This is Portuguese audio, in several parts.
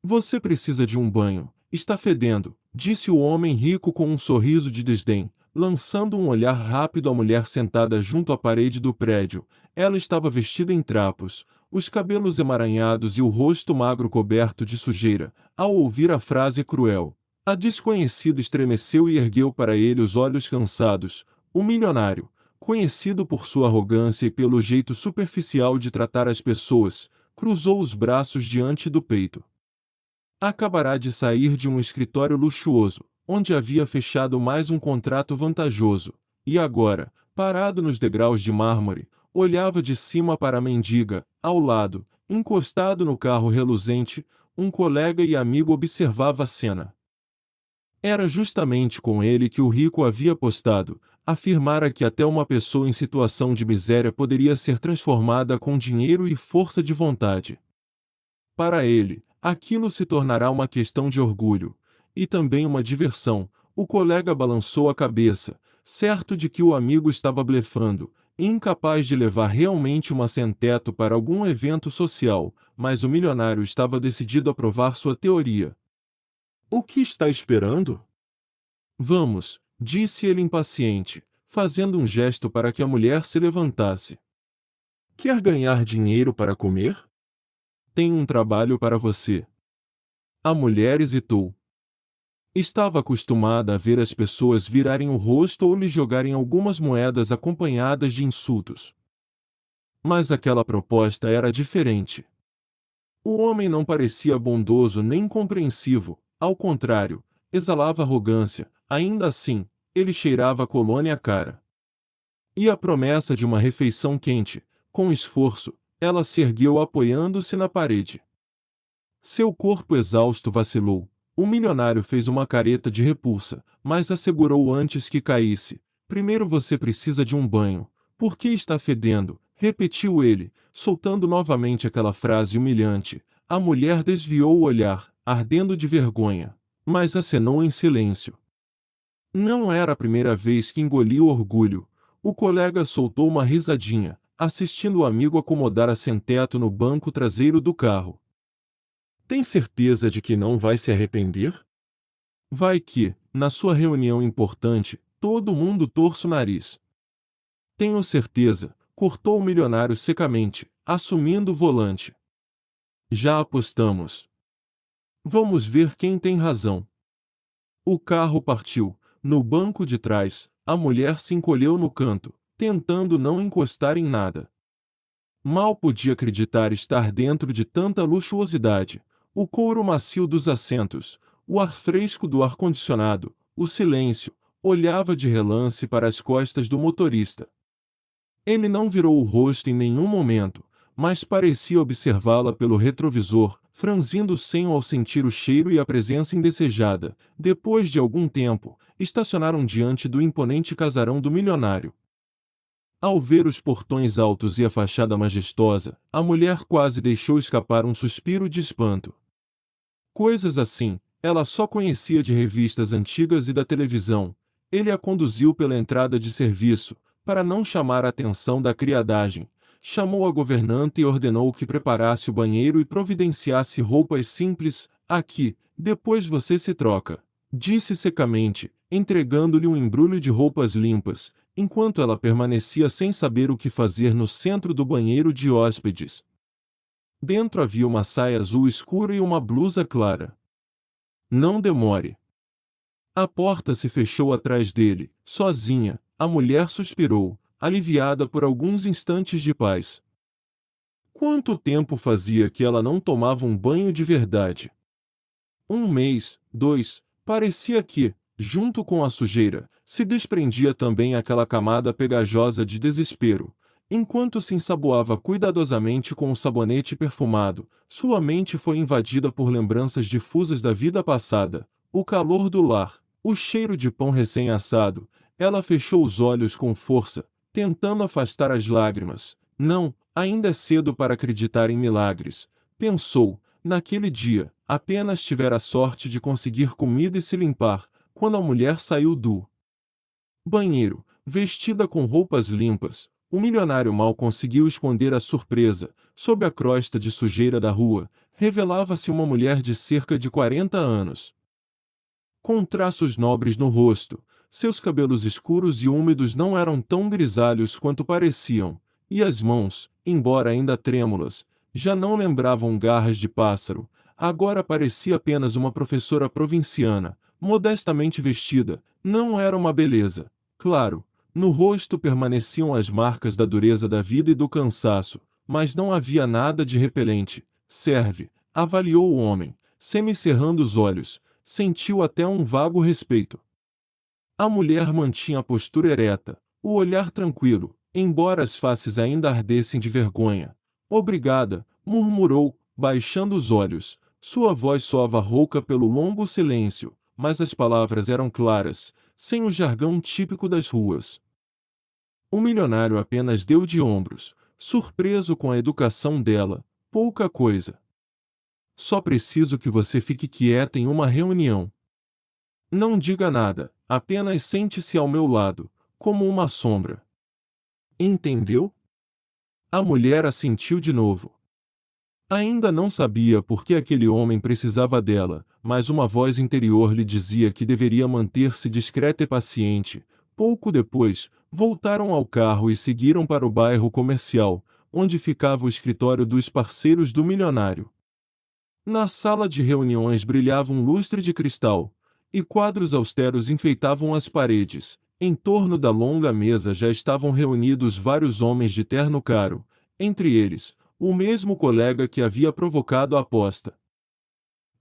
Você precisa de um banho. Está fedendo, disse o homem rico com um sorriso de desdém, lançando um olhar rápido à mulher sentada junto à parede do prédio. Ela estava vestida em trapos, os cabelos emaranhados e o rosto magro coberto de sujeira. Ao ouvir a frase cruel, a desconhecida estremeceu e ergueu para ele os olhos cansados. O milionário, conhecido por sua arrogância e pelo jeito superficial de tratar as pessoas, cruzou os braços diante do peito. Acabará de sair de um escritório luxuoso, onde havia fechado mais um contrato vantajoso, e agora, parado nos degraus de mármore, olhava de cima para a mendiga. Ao lado, encostado no carro reluzente, um colega e amigo observava a cena. Era justamente com ele que o rico havia apostado, afirmara que até uma pessoa em situação de miséria poderia ser transformada com dinheiro e força de vontade. Para ele, aquilo se tornará uma questão de orgulho, e também uma diversão. O colega balançou a cabeça, certo de que o amigo estava blefando, incapaz de levar realmente uma sem-teto para algum evento social, mas o milionário estava decidido a provar sua teoria. O que está esperando? Vamos, disse ele impaciente, fazendo um gesto para que a mulher se levantasse. Quer ganhar dinheiro para comer? Tenho um trabalho para você. A mulher hesitou. Estava acostumada a ver as pessoas virarem o rosto ou lhe jogarem algumas moedas acompanhadas de insultos. Mas aquela proposta era diferente. O homem não parecia bondoso nem compreensivo, ao contrário, exalava arrogância. Ainda assim, ele cheirava a colônia cara. E a promessa de uma refeição quente, com esforço, ela se ergueu apoiando-se na parede. Seu corpo exausto vacilou. O milionário fez uma careta de repulsa, mas assegurou antes que caísse. Primeiro você precisa de um banho. Por que está fedendo? Repetiu ele, soltando novamente aquela frase humilhante. A mulher desviou o olhar, ardendo de vergonha, mas acenou em silêncio. Não era a primeira vez que engoliu orgulho. O colega soltou uma risadinha, assistindo o amigo acomodar a sem-teto no banco traseiro do carro. Tem certeza de que não vai se arrepender? Vai que, na sua reunião importante, todo mundo torce o nariz. Tenho certeza, cortou o milionário secamente, assumindo o volante. Já apostamos. Vamos ver quem tem razão. O carro partiu. No banco de trás, a mulher se encolheu no canto, tentando não encostar em nada. Mal podia acreditar estar dentro de tanta luxuosidade. O couro macio dos assentos, o ar fresco do ar-condicionado, o silêncio, olhava de relance para as costas do motorista. Ele não virou o rosto em nenhum momento, mas parecia observá-la pelo retrovisor, franzindo o senho ao sentir o cheiro e a presença indesejada. Depois de algum tempo, estacionaram diante do imponente casarão do milionário. Ao ver os portões altos e a fachada majestosa, a mulher quase deixou escapar um suspiro de espanto. Coisas assim, ela só conhecia de revistas antigas e da televisão. Ele a conduziu pela entrada de serviço, para não chamar a atenção da criadagem. Chamou a governanta e ordenou que preparasse o banheiro e providenciasse roupas simples. Aqui, depois você se troca, disse secamente, entregando-lhe um embrulho de roupas limpas, enquanto ela permanecia sem saber o que fazer no centro do banheiro de hóspedes. Dentro havia uma saia azul escura e uma blusa clara. Não demore. A porta se fechou atrás dele, sozinha. A mulher suspirou, aliviada por alguns instantes de paz. Quanto tempo fazia que ela não tomava um banho de verdade? 1 mês, 2, parecia que, junto com a sujeira, se desprendia também aquela camada pegajosa de desespero. Enquanto se ensaboava cuidadosamente com o sabonete perfumado, sua mente foi invadida por lembranças difusas da vida passada, o calor do lar, o cheiro de pão recém-assado. Ela fechou os olhos com força, tentando afastar as lágrimas. Não, ainda é cedo para acreditar em milagres, pensou. Naquele dia, apenas tivera a sorte de conseguir comida e se limpar, quando a mulher saiu do banheiro, vestida com roupas limpas. O milionário mal conseguiu esconder a surpresa. Sob a crosta de sujeira da rua, revelava-se uma mulher de cerca de 40 anos. Com traços nobres no rosto, seus cabelos escuros e úmidos não eram tão grisalhos quanto pareciam, e as mãos, embora ainda trêmulas, já não lembravam garras de pássaro. Agora parecia apenas uma professora provinciana, modestamente vestida. Não era uma beleza. Claro, no rosto permaneciam as marcas da dureza da vida e do cansaço, mas não havia nada de repelente. Serve, avaliou o homem, semicerrando os olhos. Sentiu até um vago respeito. A mulher mantinha a postura ereta, o olhar tranquilo, embora as faces ainda ardessem de vergonha. Obrigada, murmurou, baixando os olhos. Sua voz soava rouca pelo longo silêncio, mas as palavras eram claras, sem o jargão típico das ruas. O milionário apenas deu de ombros, surpreso com a educação dela. Pouca coisa. Só preciso que você fique quieta em uma reunião. Não diga nada, apenas sente-se ao meu lado, como uma sombra. Entendeu? A mulher assentiu de novo. Ainda não sabia por que aquele homem precisava dela, mas uma voz interior lhe dizia que deveria manter-se discreta e paciente. Pouco depois, voltaram ao carro e seguiram para o bairro comercial, onde ficava o escritório dos parceiros do milionário. Na sala de reuniões brilhava um lustre de cristal, e quadros austeros enfeitavam as paredes. Em torno da longa mesa já estavam reunidos vários homens de terno caro, entre eles, o mesmo colega que havia provocado a aposta.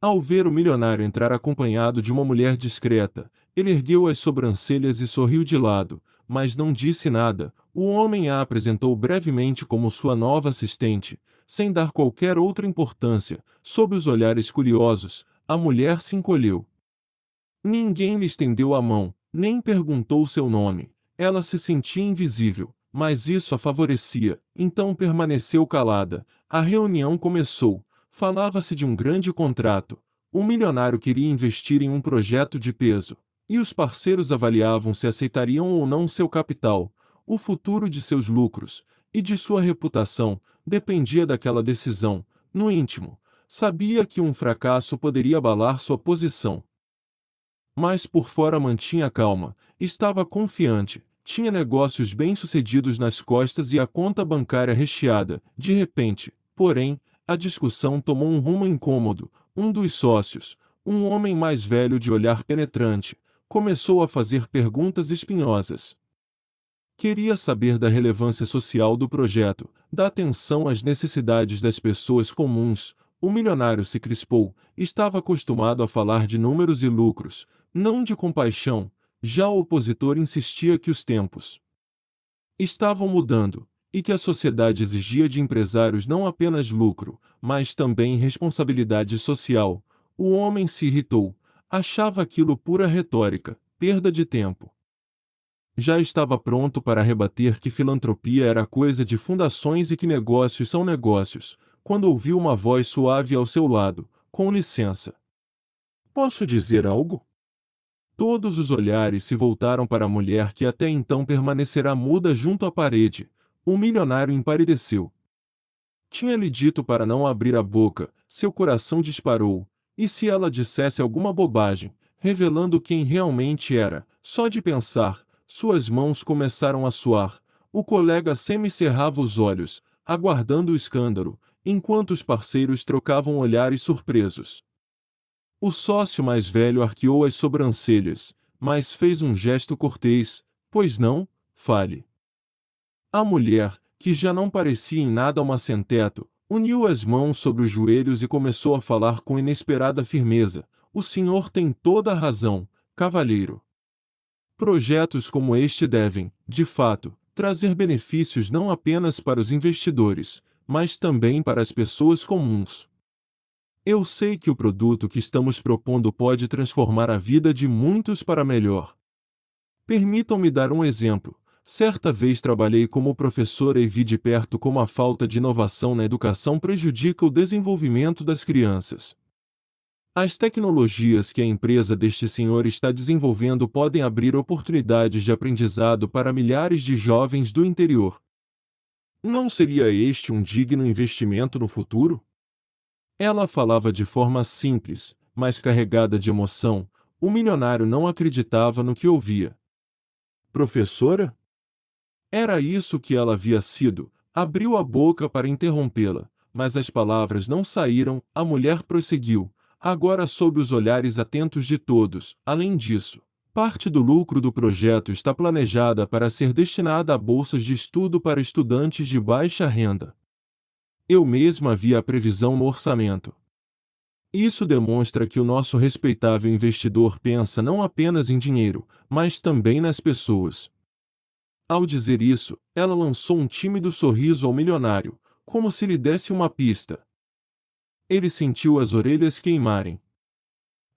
Ao ver o milionário entrar acompanhado de uma mulher discreta, ele ergueu as sobrancelhas e sorriu de lado, mas não disse nada. O homem a apresentou brevemente como sua nova assistente, sem dar qualquer outra importância. Sob os olhares curiosos, a mulher se encolheu. Ninguém lhe estendeu a mão, nem perguntou seu nome. Ela se sentia invisível, mas isso a favorecia, então permaneceu calada. A reunião começou. Falava-se de um grande contrato. O milionário queria investir em um projeto de peso, e os parceiros avaliavam se aceitariam ou não seu capital. O futuro de seus lucros e de sua reputação dependia daquela decisão. No íntimo, sabia que um fracasso poderia abalar sua posição. Mas por fora mantinha calma, estava confiante, tinha negócios bem-sucedidos nas costas e a conta bancária recheada. De repente, porém, a discussão tomou um rumo incômodo. Um dos sócios, um homem mais velho de olhar penetrante, começou a fazer perguntas espinhosas. Queria saber da relevância social do projeto, da atenção às necessidades das pessoas comuns. O milionário se crispou, estava acostumado a falar de números e lucros, não de compaixão. Já o opositor insistia que os tempos estavam mudando, e que a sociedade exigia de empresários não apenas lucro, mas também responsabilidade social. O homem se irritou, achava aquilo pura retórica, perda de tempo. Já estava pronto para rebater que filantropia era coisa de fundações e que negócios são negócios, quando ouviu uma voz suave ao seu lado. Com licença. Posso dizer algo? Todos os olhares se voltaram para a mulher que até então permanecerá muda junto à parede. O milionário empalideceu. Tinha-lhe dito para não abrir a boca. Seu coração disparou. E se ela dissesse alguma bobagem, revelando quem realmente era? Só de pensar, suas mãos começaram a suar. O colega semicerrava os olhos, aguardando o escândalo, enquanto os parceiros trocavam olhares surpresos. O sócio mais velho arqueou as sobrancelhas, mas fez um gesto cortês. Pois não, fale. A mulher, que já não parecia em nada uma sem-teto, uniu as mãos sobre os joelhos e começou a falar com inesperada firmeza. O senhor tem toda a razão, cavalheiro. Projetos como este devem, de fato, trazer benefícios não apenas para os investidores, mas também para as pessoas comuns. Eu sei que o produto que estamos propondo pode transformar a vida de muitos para melhor. Permitam-me dar um exemplo. Certa vez trabalhei como professora e vi de perto como a falta de inovação na educação prejudica o desenvolvimento das crianças. As tecnologias que a empresa deste senhor está desenvolvendo podem abrir oportunidades de aprendizado para milhares de jovens do interior. Não seria este um digno investimento no futuro? Ela falava de forma simples, mas carregada de emoção. O milionário não acreditava no que ouvia. Professora? Era isso que ela havia sido. Abriu a boca para interrompê-la, mas as palavras não saíram. A mulher prosseguiu, agora sob os olhares atentos de todos. Além disso, parte do lucro do projeto está planejada para ser destinada a bolsas de estudo para estudantes de baixa renda. Eu mesma vi a previsão no orçamento. Isso demonstra que o nosso respeitável investidor pensa não apenas em dinheiro, mas também nas pessoas. Ao dizer isso, ela lançou um tímido sorriso ao milionário, como se lhe desse uma pista. Ele sentiu as orelhas queimarem.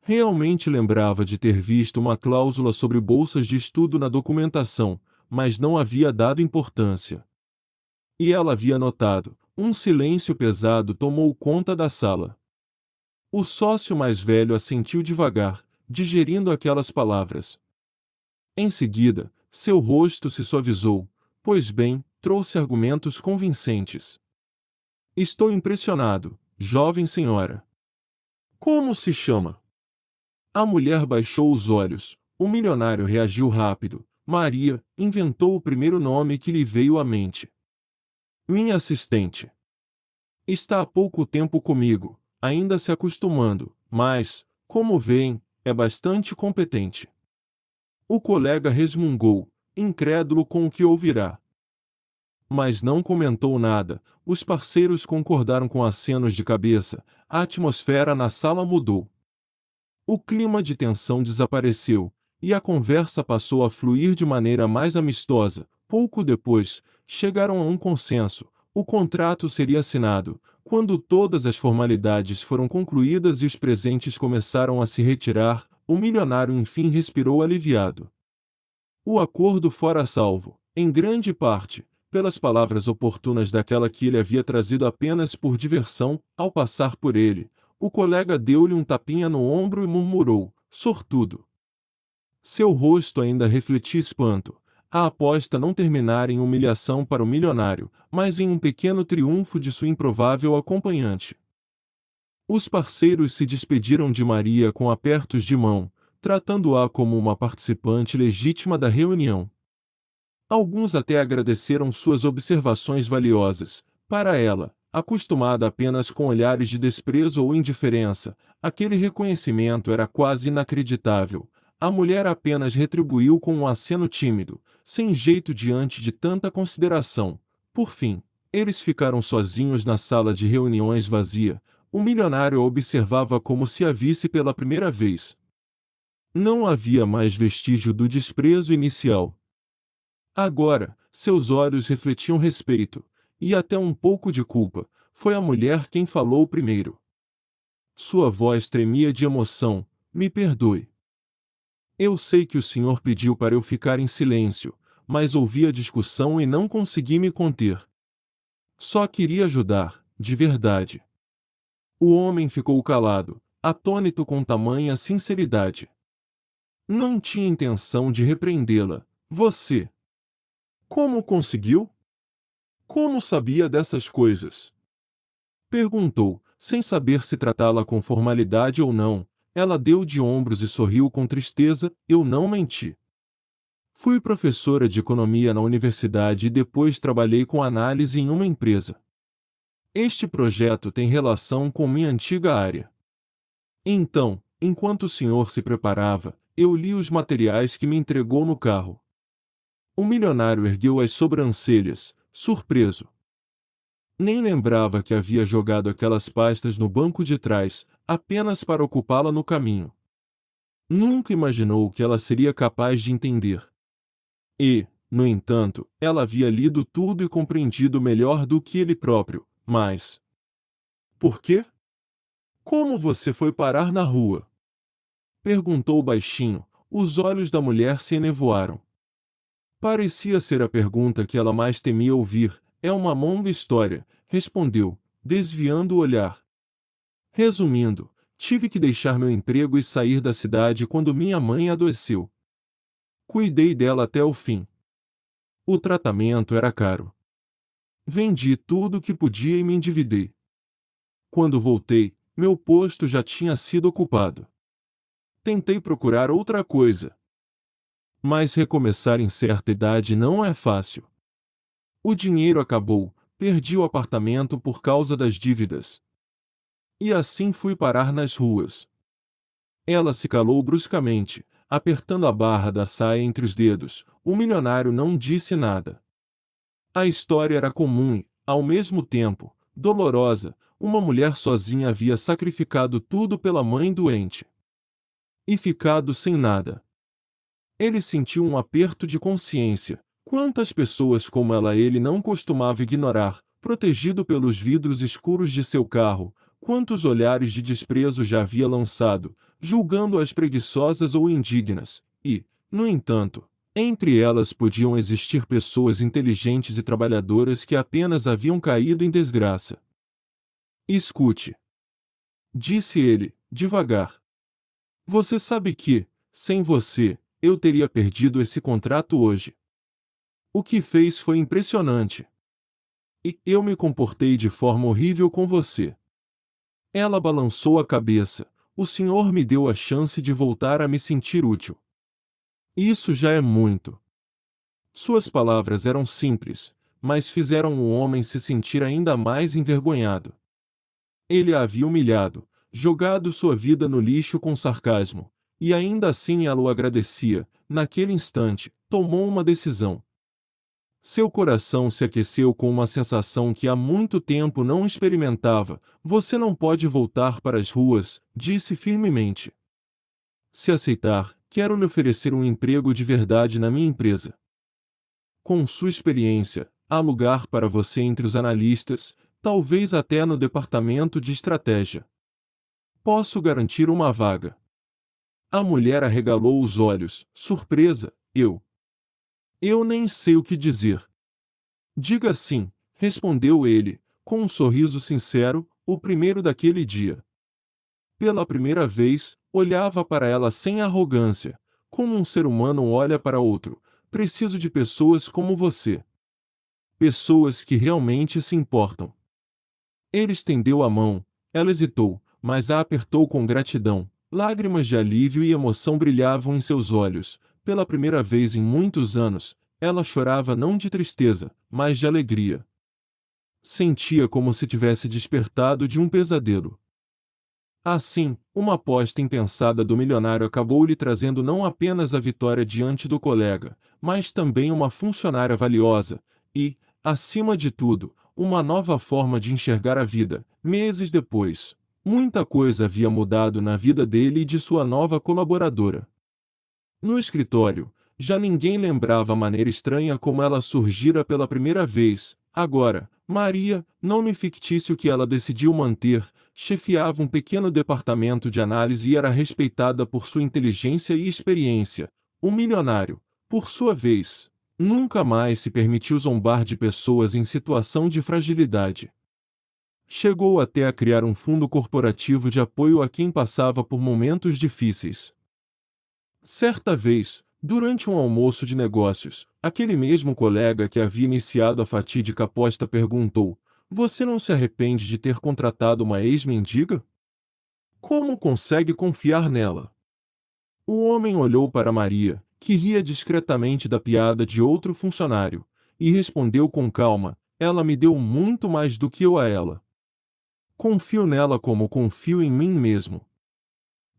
Realmente lembrava de ter visto uma cláusula sobre bolsas de estudo na documentação, mas não havia dado importância. E ela havia notado. Um silêncio pesado tomou conta da sala. O sócio mais velho assentiu devagar, digerindo aquelas palavras. Em seguida, seu rosto se suavizou. Pois bem, trouxe argumentos convincentes. Estou impressionado, jovem senhora. Como se chama? A mulher baixou os olhos. O milionário reagiu rápido. Maria, inventou o primeiro nome que lhe veio à mente. Minha assistente. Está há pouco tempo comigo, ainda se acostumando, mas, como veem, é bastante competente. O colega resmungou, incrédulo com o que ouvirá. Mas não comentou nada. Os parceiros concordaram com acenos de cabeça. A atmosfera na sala mudou. O clima de tensão desapareceu, e a conversa passou a fluir de maneira mais amistosa. Pouco depois, chegaram a um consenso. O contrato seria assinado. Quando todas as formalidades foram concluídas e os presentes começaram a se retirar, o milionário enfim respirou aliviado. O acordo fora salvo, em grande parte, pelas palavras oportunas daquela que ele havia trazido apenas por diversão. Ao passar por ele, o colega deu-lhe um tapinha no ombro e murmurou, sortudo. Seu rosto ainda refletia espanto. A aposta não terminara em humilhação para o milionário, mas em um pequeno triunfo de sua improvável acompanhante. Os parceiros se despediram de Maria com apertos de mão, tratando-a como uma participante legítima da reunião. Alguns até agradeceram suas observações valiosas. Para ela, acostumada apenas com olhares de desprezo ou indiferença, aquele reconhecimento era quase inacreditável. A mulher apenas retribuiu com um aceno tímido, sem jeito diante de tanta consideração. Por fim, eles ficaram sozinhos na sala de reuniões vazia. O milionário a observava como se a visse pela primeira vez. Não havia mais vestígio do desprezo inicial. Agora, seus olhos refletiam respeito, e até um pouco de culpa. Foi a mulher quem falou primeiro. Sua voz tremia de emoção. Me perdoe. Eu sei que o senhor pediu para eu ficar em silêncio, mas ouvi a discussão e não consegui me conter. Só queria ajudar, de verdade. O homem ficou calado, atônito com tamanha sinceridade. Não tinha intenção de repreendê-la. Você. Como conseguiu? Como sabia dessas coisas? Perguntou, sem saber se tratá-la com formalidade ou não. Ela deu de ombros e sorriu com tristeza. Eu não menti. Fui professora de economia na universidade e depois trabalhei com análise em uma empresa. Este projeto tem relação com minha antiga área. Então, enquanto o senhor se preparava, eu li os materiais que me entregou no carro. O milionário ergueu as sobrancelhas, surpreso. Nem lembrava que havia jogado aquelas pastas no banco de trás, apenas para ocupá-la no caminho. Nunca imaginou que ela seria capaz de entender. E, no entanto, ela havia lido tudo e compreendido melhor do que ele próprio, mas... Por quê? Como você foi parar na rua? Perguntou baixinho. Os olhos da mulher se enevoaram. Parecia ser a pergunta que ela mais temia ouvir. É uma longa história, respondeu, desviando o olhar. Resumindo, tive que deixar meu emprego e sair da cidade quando minha mãe adoeceu. Cuidei dela até o fim. O tratamento era caro. Vendi tudo o que podia e me endividei. Quando voltei, meu posto já tinha sido ocupado. Tentei procurar outra coisa. Mas recomeçar em certa idade não é fácil. O dinheiro acabou, perdi o apartamento por causa das dívidas. E assim fui parar nas ruas. Ela se calou bruscamente, apertando a barra da saia entre os dedos. O milionário não disse nada. A história era comum e, ao mesmo tempo, dolorosa. Uma mulher sozinha havia sacrificado tudo pela mãe doente. E ficado sem nada. Ele sentiu um aperto de consciência. Quantas pessoas como ela ele não costumava ignorar, protegido pelos vidros escuros de seu carro, quantos olhares de desprezo já havia lançado, julgando-as preguiçosas ou indignas, e, no entanto, entre elas podiam existir pessoas inteligentes e trabalhadoras que apenas haviam caído em desgraça. Escute, disse ele, devagar. Você sabe que, sem você, eu teria perdido esse contrato hoje. O que fez foi impressionante. E eu me comportei de forma horrível com você. Ela balançou a cabeça. O senhor me deu a chance de voltar a me sentir útil. Isso já é muito. Suas palavras eram simples, mas fizeram o homem se sentir ainda mais envergonhado. Ele a havia humilhado, jogado sua vida no lixo com sarcasmo, e ainda assim ela o agradecia. Naquele instante, tomou uma decisão. Seu coração se aqueceu com uma sensação que há muito tempo não experimentava. Você não pode voltar para as ruas, disse firmemente. Se aceitar, quero lhe oferecer um emprego de verdade na minha empresa. Com sua experiência, há lugar para você entre os analistas, talvez até no departamento de estratégia. Posso garantir uma vaga. A mulher arregalou os olhos, surpresa. Eu nem sei o que dizer. Diga sim, respondeu ele, com um sorriso sincero, o primeiro daquele dia. Pela primeira vez, olhava para ela sem arrogância, como um ser humano olha para outro. Preciso de pessoas como você. Pessoas que realmente se importam. Ele estendeu a mão, ela hesitou, mas a apertou com gratidão. Lágrimas de alívio e emoção brilhavam em seus olhos. Pela primeira vez em muitos anos, ela chorava não de tristeza, mas de alegria. Sentia como se tivesse despertado de um pesadelo. Assim, uma aposta impensada do milionário acabou lhe trazendo não apenas a vitória diante do colega, mas também uma funcionária valiosa e, acima de tudo, uma nova forma de enxergar a vida. Meses depois, muita coisa havia mudado na vida dele e de sua nova colaboradora. No escritório, já ninguém lembrava a maneira estranha como ela surgira pela primeira vez. Agora, Maria, nome fictício que ela decidiu manter, chefiava um pequeno departamento de análise e era respeitada por sua inteligência e experiência. O milionário, por sua vez, nunca mais se permitiu zombar de pessoas em situação de fragilidade. Chegou até a criar um fundo corporativo de apoio a quem passava por momentos difíceis. Certa vez, durante um almoço de negócios, aquele mesmo colega que havia iniciado a fatídica aposta perguntou: Você não se arrepende de ter contratado uma ex-mendiga? Como consegue confiar nela? O homem olhou para Maria, que ria discretamente da piada de outro funcionário, e respondeu com calma: Ela me deu muito mais do que eu a ela. Confio nela como confio em mim mesmo.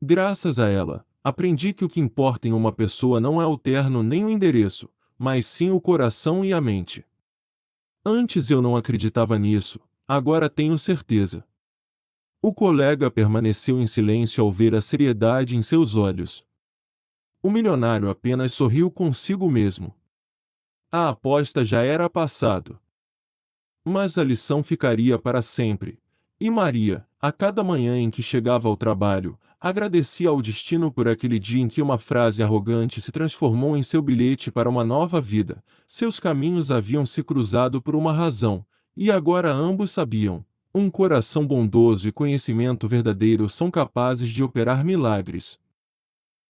Graças a ela, aprendi que o que importa em uma pessoa não é o terno nem o endereço, mas sim o coração e a mente. Antes eu não acreditava nisso, agora tenho certeza. O colega permaneceu em silêncio ao ver a seriedade em seus olhos. O milionário apenas sorriu consigo mesmo. A aposta já era passado. Mas a lição ficaria para sempre. E Maria, a cada manhã em que chegava ao trabalho, agradecia ao destino por aquele dia em que uma frase arrogante se transformou em seu bilhete para uma nova vida. Seus caminhos haviam se cruzado por uma razão, e agora ambos sabiam: um coração bondoso e conhecimento verdadeiro são capazes de operar milagres.